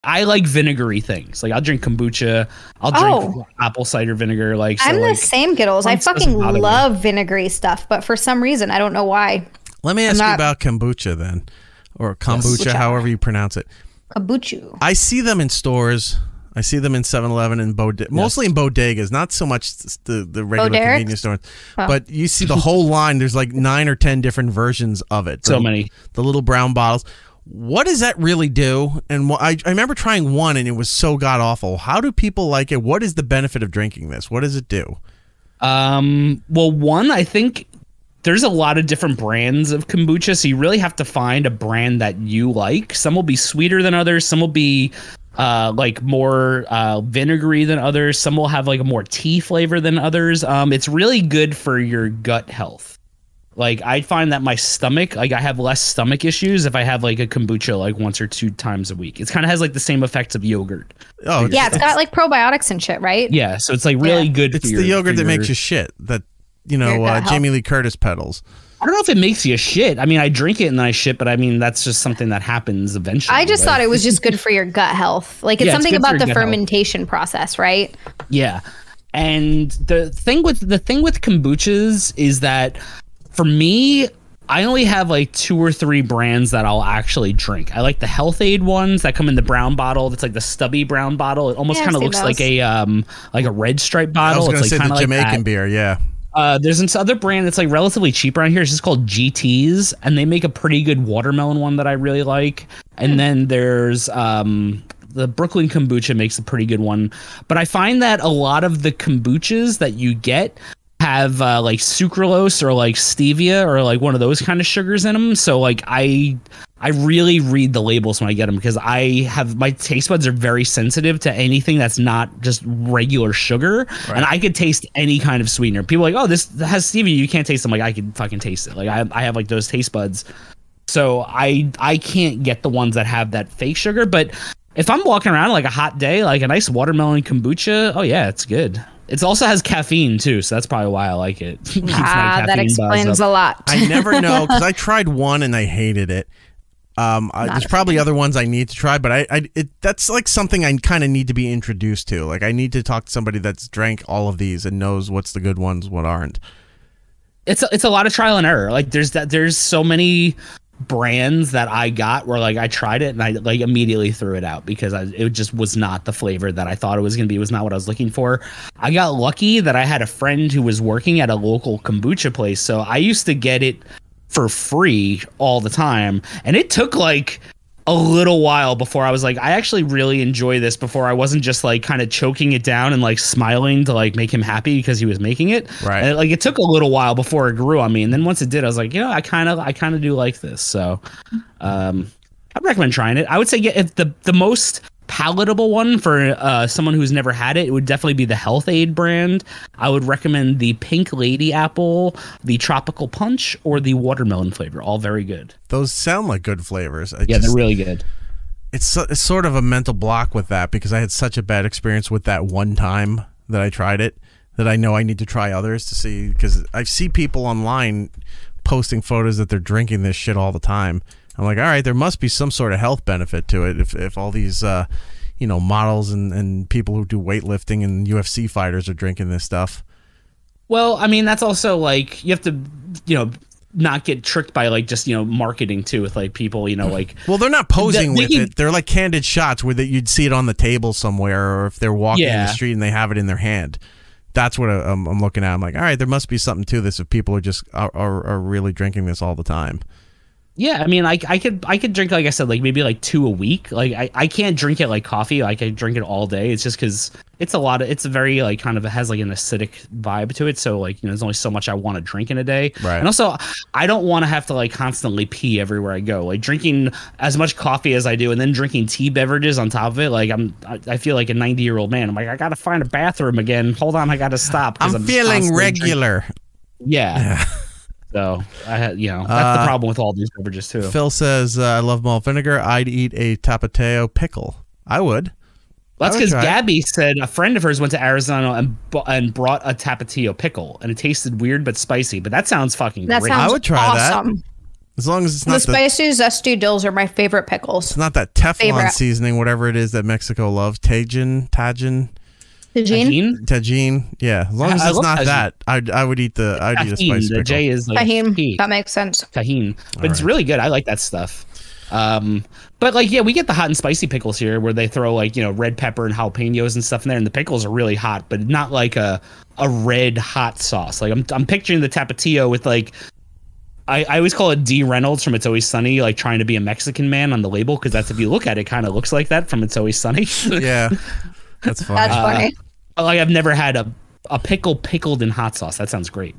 I like vinegary things. Like I'll drink kombucha. I'll drink apple cider vinegar. Like I'm the same, Giddles. I fucking love vinegary stuff, but for some reason I don't know why. Let me ask you about kombucha then, or kombucha, however you pronounce it. Kombucha. I see them in stores. I see them in 7-Eleven and mostly in bodegas, not so much the regular convenience stores. Oh. But you see the whole line. There's like 9 or 10 different versions of it. So many. The little brown bottles. What does that really do? And I remember trying one, and it was so god awful. How do people like it? What is the benefit of drinking this? What does it do? Well, one, I think there's a lot of different brands of kombucha, so you really have to find a brand that you like. Some will be sweeter than others. Some will be like more vinegary than others. Some will have like a more tea flavor than others. It's really good for your gut health. Like I find that my stomach, like I have less stomach issues if I have like a kombucha like once or 2 times a week. It kind of has like the same effects of yogurt. Oh yeah, it's got like probiotics and shit, right? Yeah, so it's like really good. It's the yogurt that makes you shit. That Jamie Lee Curtis peddles. I don't know if it makes you shit. I mean, I drink it and then I shit, but I mean that's just something that happens eventually. I just thought it was just good for your gut health. Like it's something about the fermentation process, right? Yeah, and the thing with kombuchas is that. For me, I only have like 2 or 3 brands that I'll actually drink. I like the Health Aid ones that come in the brown bottle. It's like the stubby brown bottle. It almost kind of looks like a red stripe bottle. I was going to say the Jamaican like beer, yeah. There's this other brand that's like relatively cheap around here. It's just called GT's, and they make a pretty good watermelon one that I really like. And then there's the Brooklyn Kombucha makes a pretty good one. But I find that a lot of the kombuchas that you get have like sucralose or like stevia or like one of those kind of sugars in them. So like I really read the labels when I get them because my taste buds are very sensitive to anything that's not just regular sugar. Right. And I could taste any kind of sweetener. People are like, oh, this has stevia, you can't taste them. Like I can fucking taste it. Like I have like those taste buds. So I can't get the ones that have that fake sugar. But if I'm walking around like a hot day, like a nice watermelon kombucha, oh yeah, it's good. It also has caffeine too, so that's probably why I like it. That explains a lot. I never know because I tried one and I hated it. There's probably other ones I need to try, but that's like something I kind of need to be introduced to. Like I need to talk to somebody that's drank all of these and knows what's the good ones, what aren't. It's a lot of trial and error. Like there's so many brands that I got where like I tried it and I like immediately threw it out because it just was not the flavor that I thought it was going to be. It was not what I was looking for. I got lucky that I had a friend who was working at a local kombucha place. So I used to get it for free all the time. And it took like a little while before I was like, I actually really enjoy this, before I wasn't just like kind of choking it down and like smiling to like make him happy because he was making it. Right. And like it took a little while before it grew on me. And then once it did, I was like, I kind of do like this. So I'd recommend trying it. I would say if the most palatable one for someone who's never had it, it would definitely be the Health Aid brand. I would recommend the Pink Lady Apple, the Tropical Punch, or the watermelon flavor. All very good. Those sound like good flavors. They're really good. It's sort of a mental block with that because I had such a bad experience with that one time that I tried it that I know I need to try others to see, because I see people online posting photos that they're drinking this shit all the time. I'm like, all right, there must be some sort of health benefit to it if all these models and people who do weightlifting and UFC fighters are drinking this stuff. Well, I mean, that's also like you have to not get tricked by like just marketing too with like people like. Well, they're not posing with it. They're like candid shots where you'd see it on the table somewhere, or if they're walking in the street and they have it in their hand. That's what I'm looking at. I'm like, all right, there must be something to this if people are just are really drinking this all the time. Yeah, I mean, I could drink, like I said, like maybe like 2 a week. Like I can't drink it like coffee. Like I drink it all day. It's just because it's a very like kind of, it has like an acidic vibe to it. So like, there's only so much I want to drink in a day. Right. And also I don't want to have to like constantly pee everywhere I go. Like drinking as much coffee as I do and then drinking tea beverages on top of it. Like I feel like a 90-year-old man. I'm like, I got to find a bathroom again. Hold on. I got to stop. I'm feeling regular. Yeah. So I had, that's the problem with all these beverages too. Phil says, I love malt vinegar. I'd eat a Tapatio pickle. I would. That's because Gabby said a friend of hers went to Arizona and brought a Tapatio pickle, and it tasted weird but spicy. But that sounds fucking great. Sounds I would try awesome. that. As long as it's The not spicy zesty dills are my favorite pickles. it's not that Teflon Favorite. seasoning, whatever it is that Mexico loves. Tajin. Yeah, as long as it's not that, I would eat I'd eat a spicy pickle. The J is like Tajin. That makes sense. Tajin, but it's really good. I like that stuff. But like, yeah, we get the hot and spicy pickles here where they throw like, you know, red pepper and jalapenos and stuff in there, and the pickles are really hot, but not like a red hot sauce. Like I'm picturing the Tapatio with like, I always call it D. Reynolds from It's Always Sunny, like trying to be a Mexican man on the label, because that's, if you look at it, kind of looks like that from It's Always Sunny. Yeah, that's funny. That's funny. Like I've never had a pickle pickled in hot sauce. That sounds great.